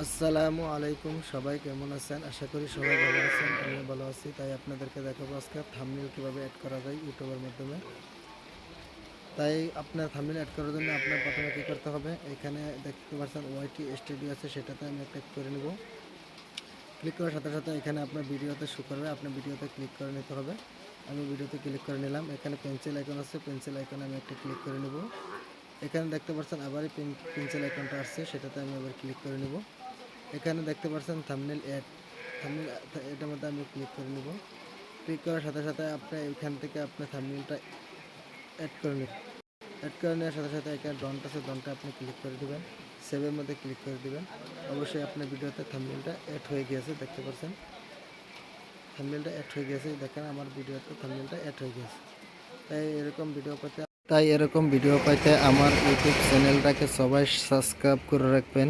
আসসালামু আলাইকুম, সবাই কেমন আছেন? আশা করি সবাই ভালো আছেন। আমিও ভালো আছি। তাই আপনাদেরকে দেখাবো আজকে থাম্বনেল কিভাবে এড করা যায় ইউটিউবের মাধ্যমে। তাই আপনার থাম্বনেল এড করার জন্য আপনার প্রথমে কী করতে হবে, এখানে দেখতে পাচ্ছেন ওয়াইটি স্টুডিও আছে, সেটাতে আমি ক্লিক করে নেব। ক্লিক করার সাথে সাথে এখানে আপনার ভিডিওতে শো করবে, আপনার ভিডিওতে ক্লিক করে নিতে হবে। আমি ভিডিওতে ক্লিক করে নিলাম। এখানে পেন্সিল আইকন আছে, পেন্সিল আইকনে আমি একটা ক্লিক করে নেব। এখানে দেখতে পাচ্ছেন আবারই পেন্সিল আইকনটা আসছে, সেটাতে আমি আবার ক্লিক করে নেব। এখানে দেখতে পাচ্ছেন থাম্বনেল অ্যাড, থাম্বনেল এটার মধ্যে আমি ক্লিক করে নেব। ক্লিক করার সাথে সাথে আপনি এখান থেকে আপনার থাম্বনেলটা অ্যাড করে নেবেন। অ্যাড করে নেওয়ার সাথে সাথে এখানে ডনটা আছে, ডনটা আপনি ক্লিক করে দেবেন। সেভের মধ্যে ক্লিক করে দেবেন। অবশ্যই আপনার ভিডিওতে থাম্বনেলটা অ্যাড হয়ে গিয়েছে, দেখতে পাচ্ছেন থাম্বনেলটা অ্যাড হয়ে গেছে। দেখেন আমার ভিডিওতে থাম্বনেলটা অ্যাড হয়ে গেছে। তাই এরকম ভিডিও পাইতে আমার ইউটিউব চ্যানেলটাকে সবাই সাবস্ক্রাইব করে রাখবেন।